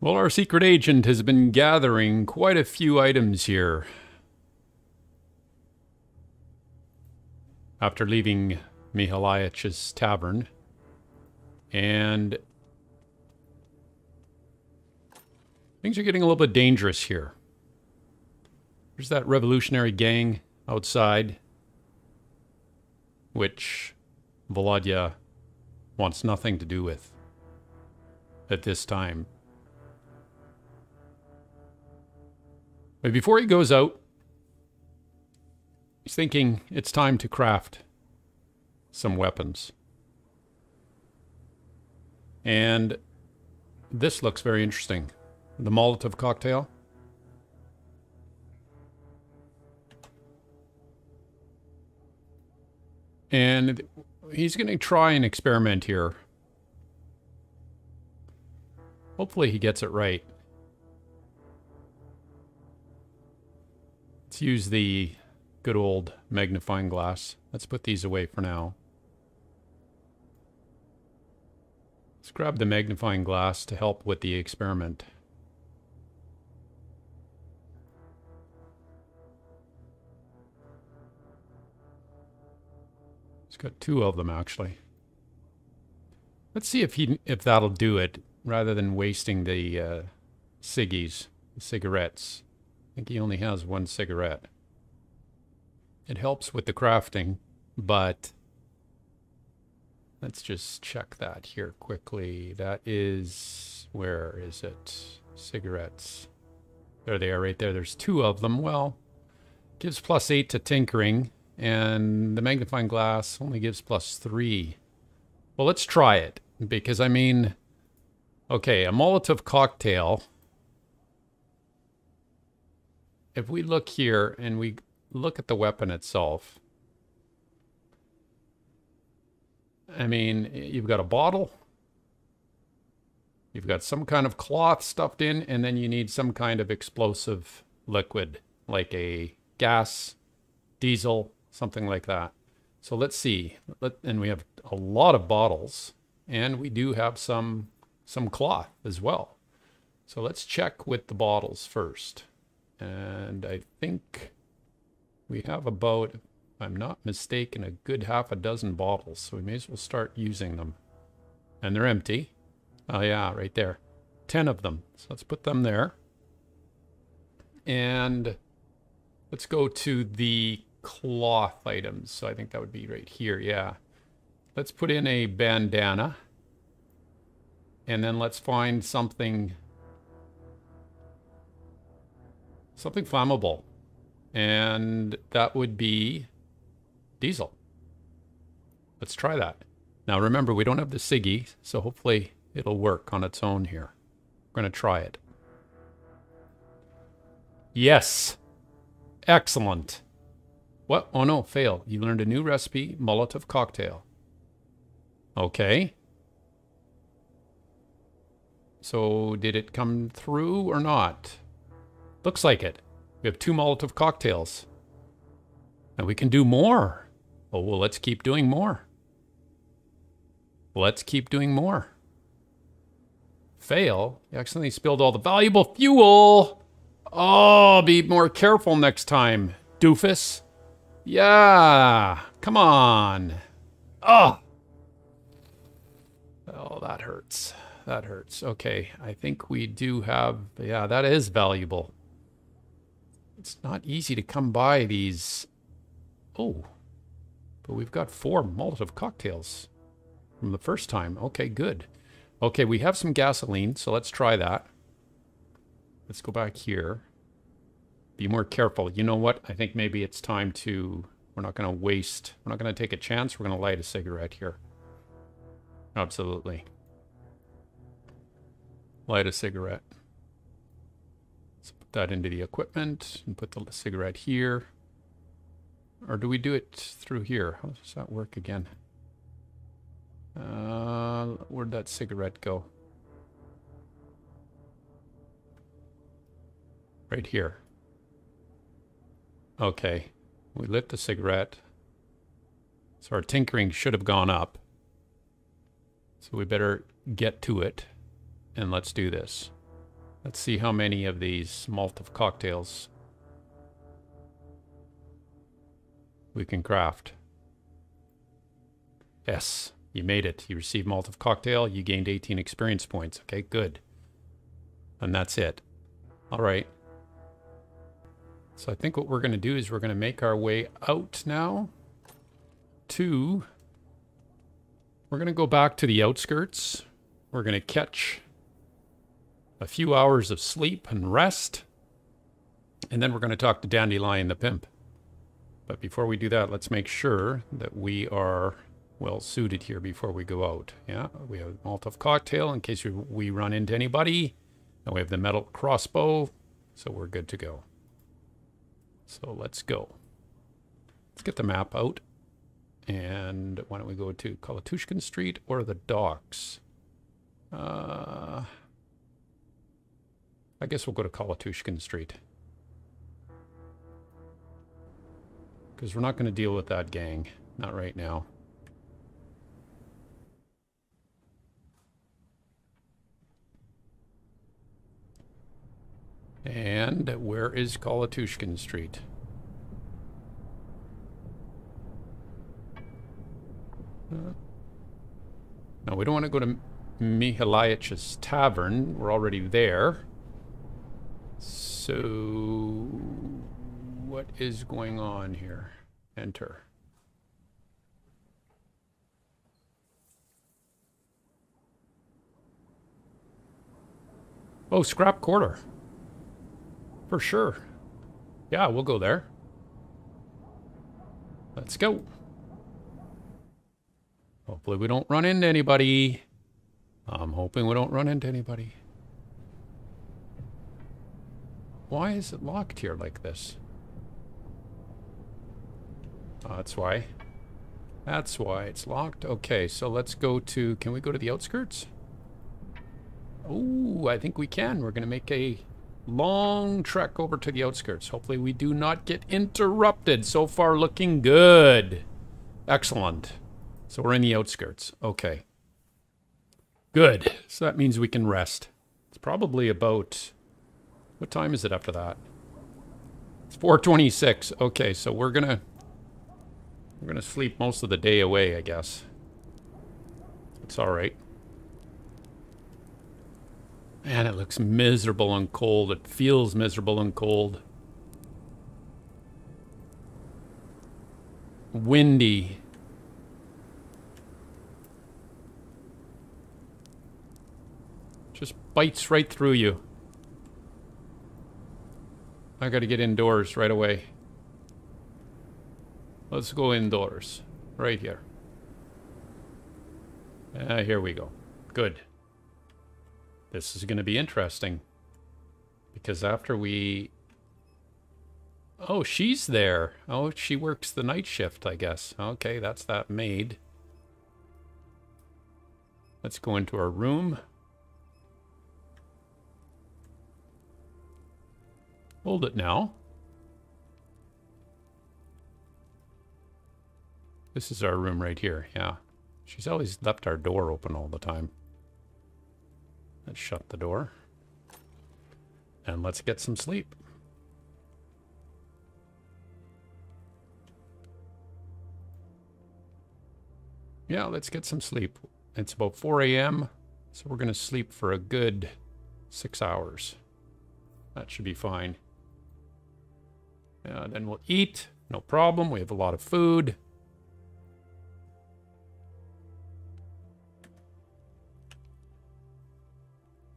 Well, our secret agent has been gathering quite a few items here. After leaving Mihalayich's tavern. And things are getting a little bit dangerous here. There's that revolutionary gang outside, which Volodya wants nothing to do with at this time. But before he goes out, he's thinking it's time to craft some weapons. And this looks very interesting. The Molotov cocktail. And he's going to try and experiment here. Hopefully he gets it right. Let's use the good old magnifying glass. Let's put these away for now. Let's grab the magnifying glass to help with the experiment. It's got two of them actually. Let's see if that'll do it rather than wasting the ciggies, the cigarettes. I think he only has one cigarette. It helps with the crafting, but let's just check that here quickly. That is, where is it? Cigarettes. There they are right there. There's two of them. Well, gives +8 to tinkering, and the magnifying glass only gives +3. Well, let's try it, because I mean, okay, a Molotov cocktail. If we look here and we look at the weapon itself, I mean, you've got a bottle, you've got some kind of cloth stuffed in, and then you need some kind of explosive liquid, like a gas, diesel, something like that. So let's see. And we have a lot of bottles, and we do have some cloth as well. So let's check with the bottles first. And I think we have about, if I'm not mistaken, a good half a dozen bottles. So we may as well start using them. And they're empty. Oh yeah, right there. 10 of them. So let's put them there. And let's go to the cloth items. So I think that would be right here. Yeah. Let's put in a bandana. And then let's find something flammable. And that would be diesel. Let's try that. Now remember, we don't have the ciggy, so hopefully it'll work on its own here. We're going to try it. Yes. Excellent. What? Oh no, failed. You learned a new recipe, Molotov cocktail. Okay. So did it come through or not? Looks like it. We have 2 Molotov cocktails. And we can do more. Oh, well, let's keep doing more. Let's keep doing more. Fail. You accidentally spilled all the valuable fuel. Oh, be more careful next time, doofus. Yeah. Come on. Oh. Oh, that hurts. That hurts. Okay, I think we do have... Yeah, that is valuable. It's not easy to come by these. Oh, but we've got 4 Molotov cocktails from the first time. Okay, good. Okay, we have some gasoline, so let's try that. Let's go back here. Be more careful. You know what? I think maybe it's time to... We're not going to waste... We're not going to take a chance. We're going to light a cigarette here. Absolutely. Light a cigarette. That into the equipment and put the cigarette here. Or do we do it through here? How does that work again? Where'd that cigarette go? Right here. Okay. We lit the cigarette. So our tinkering should have gone up. So we better get to it. And let's do this. Let's see how many of these Molotov cocktails we can craft. Yes, you made it. You received Molotov cocktail. You gained 18 experience points. Okay, good. And that's it. All right. So I think what we're going to do is we're going to make our way out now to... We're going to go back to the outskirts. We're going to catch a few hours of sleep and rest. And then we're going to talk to Dandelion the Pimp. But before we do that, let's make sure that we are well suited here before we go out. Yeah, we have a Molotov cocktail in case we run into anybody. And we have the metal crossbow, so we're good to go. So let's go. Let's get the map out. And why don't we go to Kolatushkin Street or the docks? I guess we'll go to Kolatushkin Street. Because we're not going to deal with that gang. Not right now. And where is Kolatushkin Street? No, we don't want to go to Mihalayich's Tavern. We're already there. So, what is going on here? Enter. Oh, Scrap Quarter. For sure. Yeah, we'll go there. Let's go. Hopefully we don't run into anybody. I'm hoping we don't run into anybody. Why is it locked here like this? Oh, that's why. That's why it's locked. Okay, so let's go to... Can we go to the outskirts? Oh, I think we can. We're going to make a long trek over to the outskirts. Hopefully we do not get interrupted. So far looking good. Excellent. So we're in the outskirts. Okay. Good. So that means we can rest. It's probably about... What time is it after that? It's 4:26. Okay, so we're gonna sleep most of the day away, I guess. It's all right. Man, it looks miserable and cold. It feels miserable and cold. Windy. Just bites right through you. I gotta get indoors right away. Let's go indoors. Right here. Here we go. Good. This is gonna be interesting. Because after we... Oh, she's there. Oh, she works the night shift, I guess. Okay, that's that maid. Let's go into our room. Hold it now. This is our room right here, yeah. She's always left our door open all the time. Let's shut the door. And let's get some sleep. Yeah, let's get some sleep. It's about 4 a.m., so we're going to sleep for a good 6 hours. That should be fine. Then we'll eat. No problem. We have a lot of food.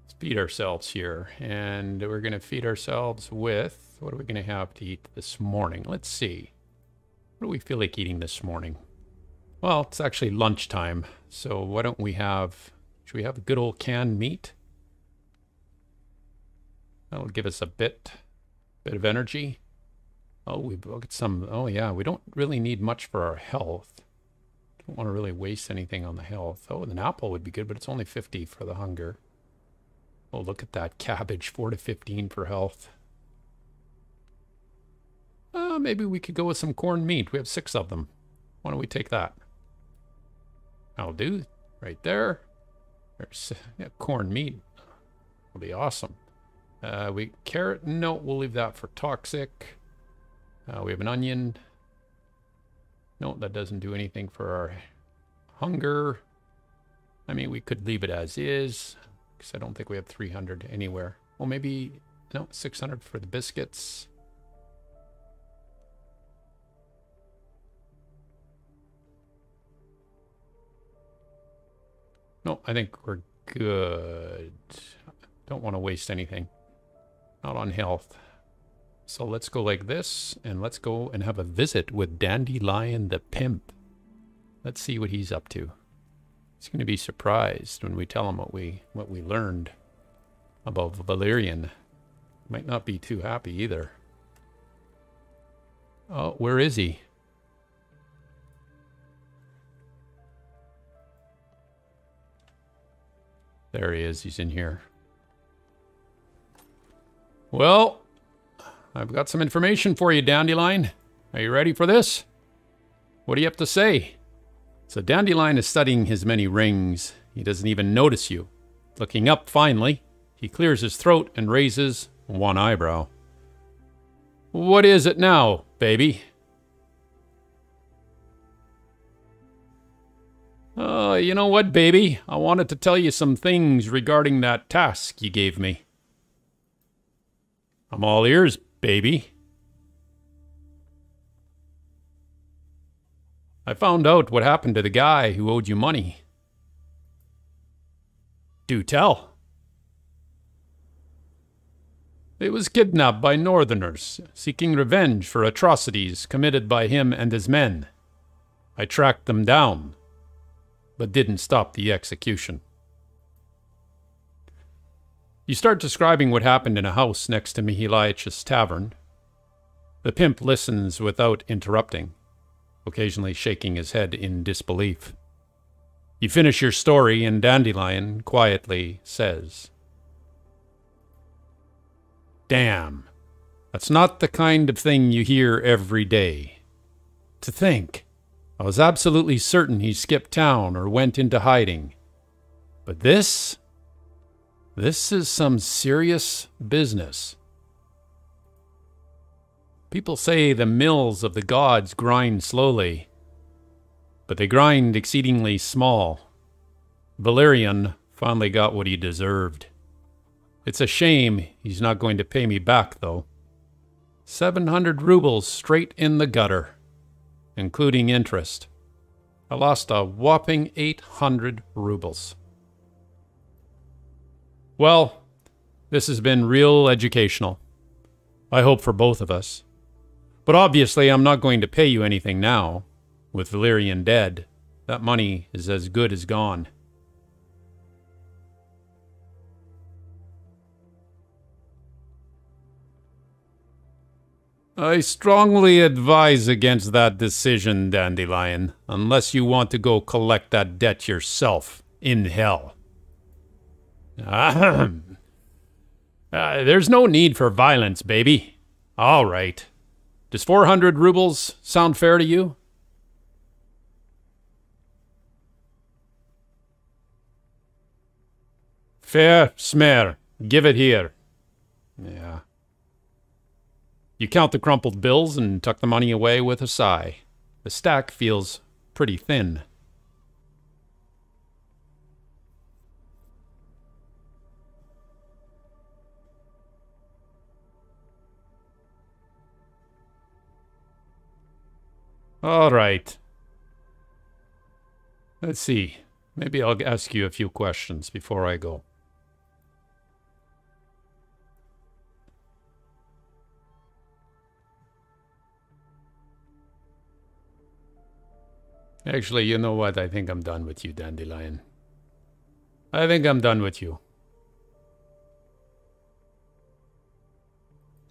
Let's feed ourselves here. And we're going to feed ourselves with... What are we going to have to eat this morning? Let's see. What do we feel like eating this morning? Well, it's actually lunchtime. So why don't we have... Should we have a good old canned meat? That'll give us a bit of energy. Oh, we'll get some... Oh, yeah, we don't really need much for our health. Don't want to really waste anything on the health. Oh, an apple would be good, but it's only 50 for the hunger. Oh, look at that cabbage. 4 to 15 for health. Maybe we could go with some corned meat. We have 6 of them. Why don't we take that? That'll do. Right there. There's corned meat. Will be awesome. Carrot, no, we'll leave that for toxic. We have an onion. No, that doesn't do anything for our hunger. I mean, we could leave it as is, because I don't think we have 300 anywhere. Well, maybe, no, 600 for the biscuits. No, I think we're good. Don't want to waste anything. Not on health. So let's go like this, and let's go and have a visit with Dandelion the Pimp. Let's see what he's up to. He's going to be surprised when we tell him what we learned about Valerian. Might not be too happy either. Oh, where is he? There he is. He's in here. Well, I've got some information for you, Dandelion. Are you ready for this? What do you have to say? So Dandelion is studying his many rings. He doesn't even notice you. Looking up finally, he clears his throat and raises one eyebrow. What is it now, baby? You know what, baby? I wanted to tell you some things regarding that task you gave me. I'm all ears, baby. I found out what happened to the guy who owed you money. Do tell. It was kidnapped by Northerners, seeking revenge for atrocities committed by him and his men. I tracked them down, but didn't stop the execution. You start describing what happened in a house next to Mihilaich's tavern. The pimp listens without interrupting, occasionally shaking his head in disbelief. You finish your story and Dandelion quietly says, "Damn, that's not the kind of thing you hear every day. To think, I was absolutely certain he skipped town or went into hiding. But this is some serious business. People say the mills of the gods grind slowly, but they grind exceedingly small. Valerian finally got what he deserved. It's a shame he's not going to pay me back, though. 700 rubles straight in the gutter, including interest. I lost a whopping 800 rubles. Well, this has been real educational. I hope for both of us. But obviously I'm not going to pay you anything now. With Valerian dead, that money is as good as gone. I strongly advise against that decision, Dandelion, unless you want to go collect that debt yourself in hell. Ahem. There's no need for violence, baby. All right. Does 400 rubles sound fair to you? Fair, smer. Give it here. Yeah. You count the crumpled bills and tuck the money away with a sigh. The stack feels pretty thin. All right. Let's see. Maybe I'll ask you a few questions before I go. Actually, you know what? I think I'm done with you, Dandelion. I think I'm done with you.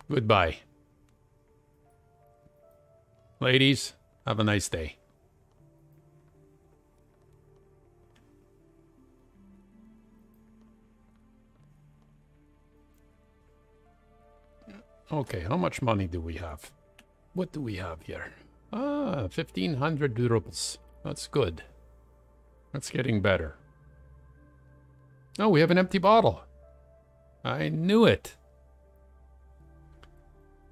Goodbye. Ladies, have a nice day. Okay, how much money do we have? What do we have here? 1,500 rubles. That's good. That's getting better. Oh, we have an empty bottle. I knew it.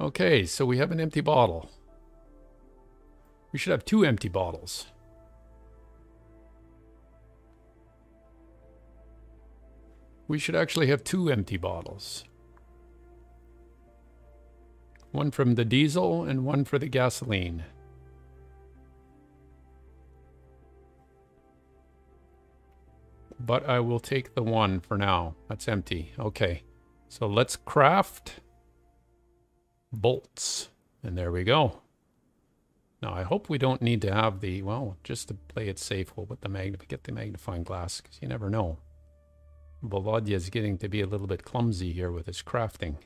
Okay, so we have an empty bottle. We should have 2 empty bottles. We should actually have 2 empty bottles. One from the diesel and one for the gasoline. But I will take the one for now. That's empty. Okay. So let's craft bolts. And there we go. Now I hope we don't need to have the, well, just to play it safe, we'll get the magnifying glass, because you never know. Volodya is getting to be a little bit clumsy here with his crafting.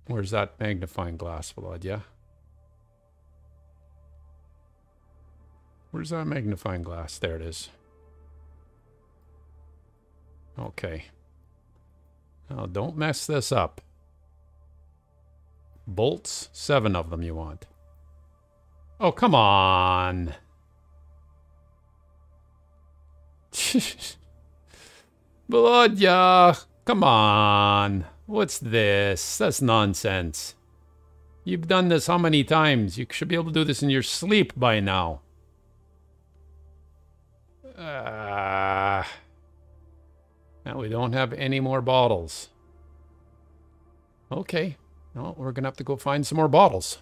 Where's that magnifying glass, Volodya? Where's that magnifying glass? There it is. Okay. Now, don't mess this up. Bolts, 7 of them you want. Oh, come on. Volodya, come on. What's this? That's nonsense. You've done this how many times? You should be able to do this in your sleep by now. Now we don't have any more bottles. Okay. Well, we're going to have to go find some more bottles.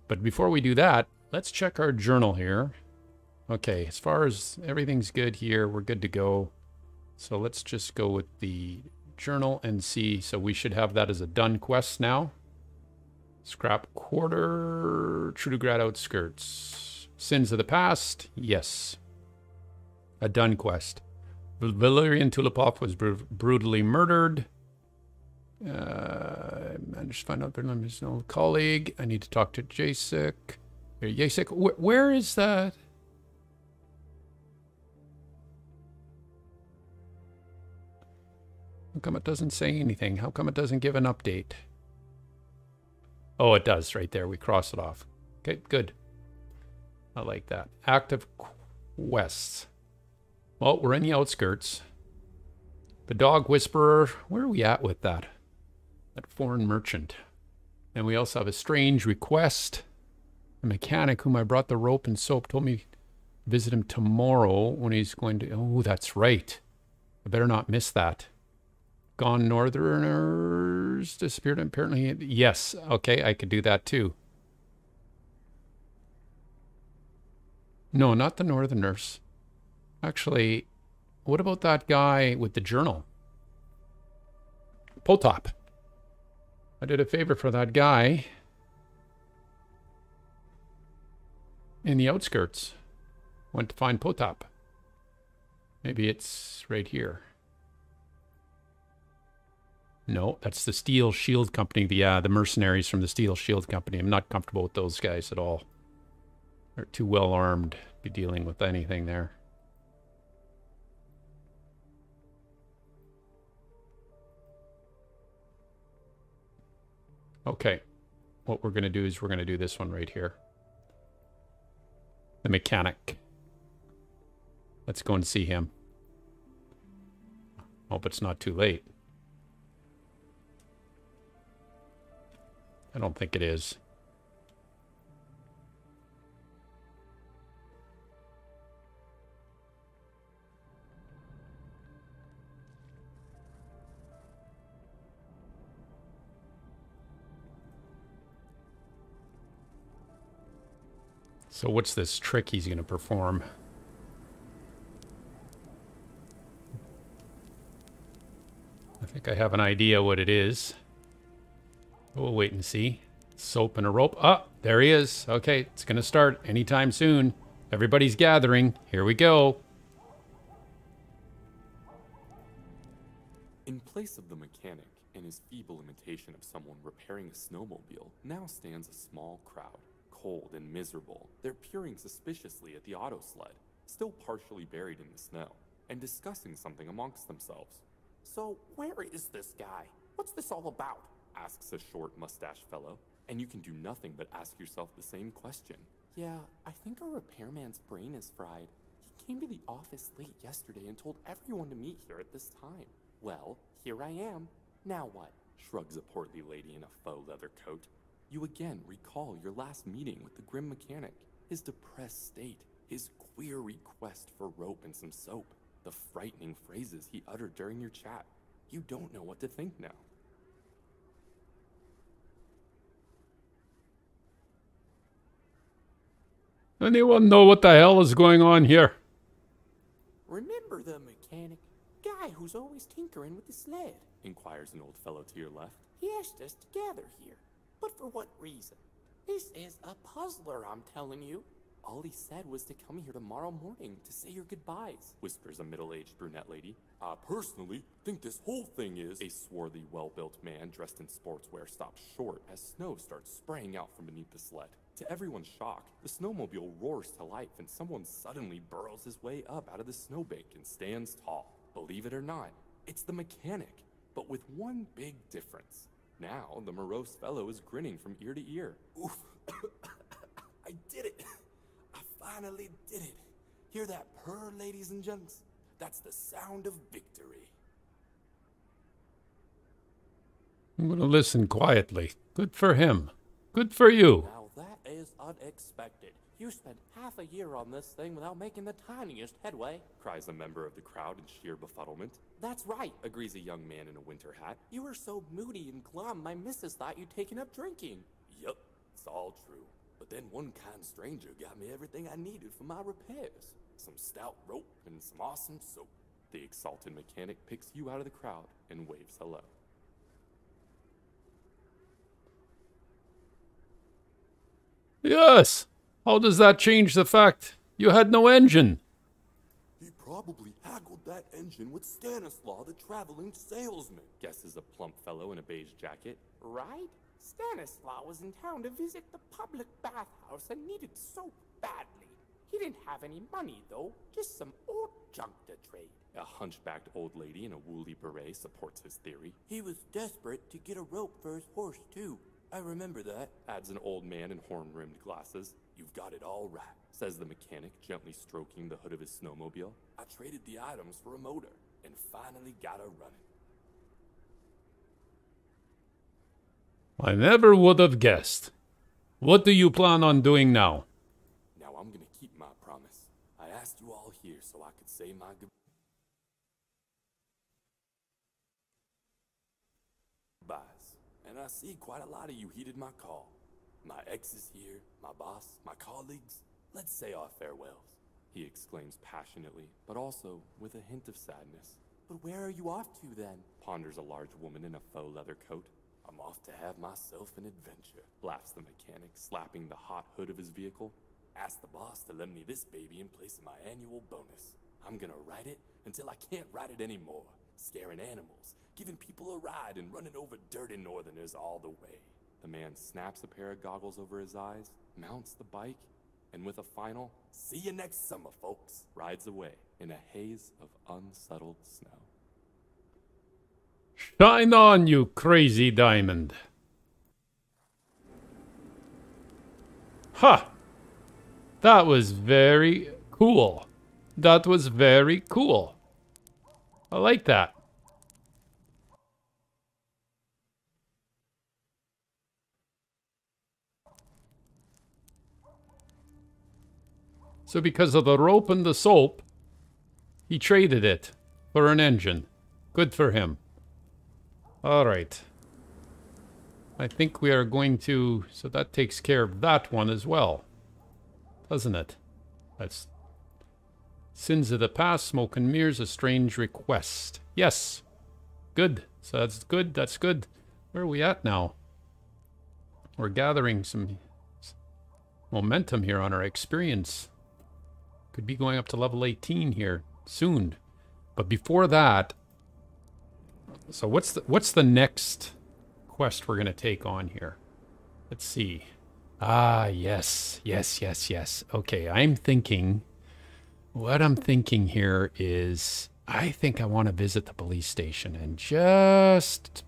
But before we do that, let's check our journal here. Okay, as far as everything's good here, we're good to go. So let's just go with the journal and see. So we should have that as a done quest now. Scrap quarter, Trudograd outskirts. Sins of the past, yes. A done quest. Valerian Tulipov was brutally murdered. I managed to find out his old colleague. I need to talk to Jacek. Jacek, where is that? How come it doesn't say anything? How come it doesn't give an update? Oh, it does right there. We cross it off. Okay, good. I like that. Active quests. Well, we're in the outskirts. The Dog Whisperer. Where are we at with that? That foreign merchant. And we also have a strange request. The mechanic whom I brought the rope and soap told me to visit him tomorrow when he's going to... Oh, that's right. I better not miss that. Gone Northerners disappeared apparently. Yes, okay, I could do that too. No, not the Northerners. Actually, what about that guy with the journal? Potop. I did a favor for that guy in the outskirts. Went to find Potop. Maybe it's right here. No, that's the Steel Shield Company. The mercenaries from the Steel Shield Company. I'm not comfortable with those guys at all. They're too well armed to be dealing with anything there. Okay, what we're going to do is we're going to do this one right here. The mechanic. Let's go and see him. Hope it's not too late. I don't think it is. So what's this trick he's going to perform? I think I have an idea what it is. We'll wait and see. Soap and a rope. Ah, there he is. Okay, it's going to start anytime soon. Everybody's gathering. Here we go. In place of the mechanic and his feeble imitation of someone repairing a snowmobile, now stands a small crowd. Cold and miserable, they're peering suspiciously at the auto sled, still partially buried in the snow, and discussing something amongst themselves. So, where is this guy? What's this all about? Asks a short mustached fellow, and you can do nothing but ask yourself the same question. Yeah, I think our repairman's brain is fried. He came to the office late yesterday and told everyone to meet here at this time. Well, here I am. Now what? Shrugs a portly lady in a faux leather coat. You again recall your last meeting with the grim mechanic. His depressed state, his queer request for rope and some soap, the frightening phrases he uttered during your chat. You don't know what to think now. Anyone know what the hell is going on here? Remember the mechanic? Guy who's always tinkering with the sled. Inquires an old fellow to your left. He asked us to gather here. But for what reason? This is a puzzler, I'm telling you. All he said was to come here tomorrow morning to say your goodbyes, whispers a middle-aged brunette lady. I personally think this whole thing is... A swarthy, well-built man dressed in sportswear stops short as snow starts spraying out from beneath the sled. To everyone's shock, the snowmobile roars to life and someone suddenly burrows his way up out of the snowbank and stands tall. Believe it or not, it's the mechanic, but with one big difference. Now, the morose fellow is grinning from ear to ear. Oof. I did it. I finally did it. Hear that purr, ladies and gents? That's the sound of victory. I'm going to listen quietly. Good for him. Good for you. Now that is unexpected. You spent half a year on this thing without making the tiniest headway, cries a member of the crowd in sheer befuddlement. That's right, agrees a young man in a winter hat. You were so moody and glum, my missus thought you'd taken up drinking. Yup, it's all true. But then one kind stranger got me everything I needed for my repairs. Some stout rope and some awesome soap. The exalted mechanic picks you out of the crowd and waves hello. Yes. How does that change the fact you had no engine? He probably haggled that engine with Stanislaw, the traveling salesman, guesses a plump fellow in a beige jacket. Right? Stanislaw was in town to visit the public bathhouse and needed soap badly. He didn't have any money, though, just some old junk to trade. A hunchbacked old lady in a woolly beret supports his theory. He was desperate to get a rope for his horse, too. I remember that, adds an old man in horn-rimmed glasses. You've got it all right, says the mechanic, gently stroking the hood of his snowmobile. I traded the items for a motor, and finally got her running. I never would have guessed. What do you plan on doing now? Now I'm gonna keep my promise. I asked you all here so I could say my goodbyes. And I see quite a lot of you heeded my call. My ex is here, my boss, my colleagues. Let's say our farewells, he exclaims passionately, but also with a hint of sadness. But where are you off to, then? Ponders a large woman in a faux leather coat. I'm off to have myself an adventure, laughs the mechanic, slapping the hot hood of his vehicle. Ask the boss to lend me this baby in place of my annual bonus. I'm gonna ride it until I can't ride it anymore, scaring animals, giving people a ride, and running over dirty northerners all the way. The man snaps a pair of goggles over his eyes, mounts the bike, and with a final, see you next summer, folks, rides away in a haze of unsettled snow. Shine on, you crazy diamond. Ha! That was very cool. That was very cool. I like that. So because of the rope and the soap, he traded it for an engine. Good for him. All right. I think we are going to... So that takes care of that one as well. Doesn't it? That's... Sins of the past, smoke and mirrors, a strange request. Yes. Good. So that's good. That's good. Where are we at now? We're gathering some momentum here on our experience. Could be going up to level 18 here soon. But before that... So what's the next quest we're going to take on here? Let's see. Ah, yes. Yes, yes, yes. Okay, I'm thinking... What I'm thinking here is... I think I want to visit the police station and just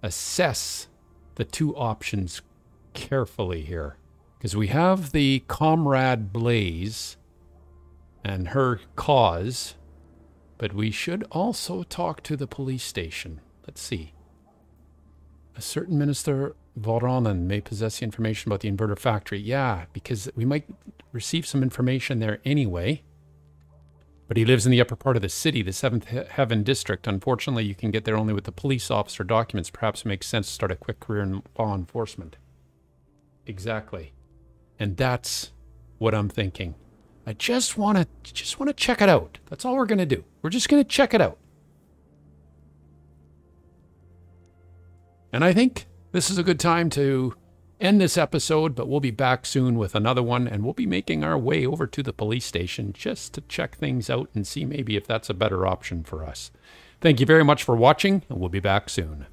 assess the two options carefully here. Because we have the Comrade Blaze and her cause. But we should also talk to the police station. Let's see. A certain Minister Voronin may possess the information about the inverter factory. Yeah, because we might receive some information there anyway. But he lives in the upper part of the city, the 7th Heaven District. Unfortunately, you can get there only with the police officer documents. Perhaps it makes sense to start a quick career in law enforcement. Exactly. And that's what I'm thinking. I just want to check it out. That's all we're going to do. We're just going to check it out. And I think this is a good time to end this episode, but we'll be back soon with another one, and we'll be making our way over to the police station just to check things out and see maybe if that's a better option for us. Thank you very much for watching, and we'll be back soon.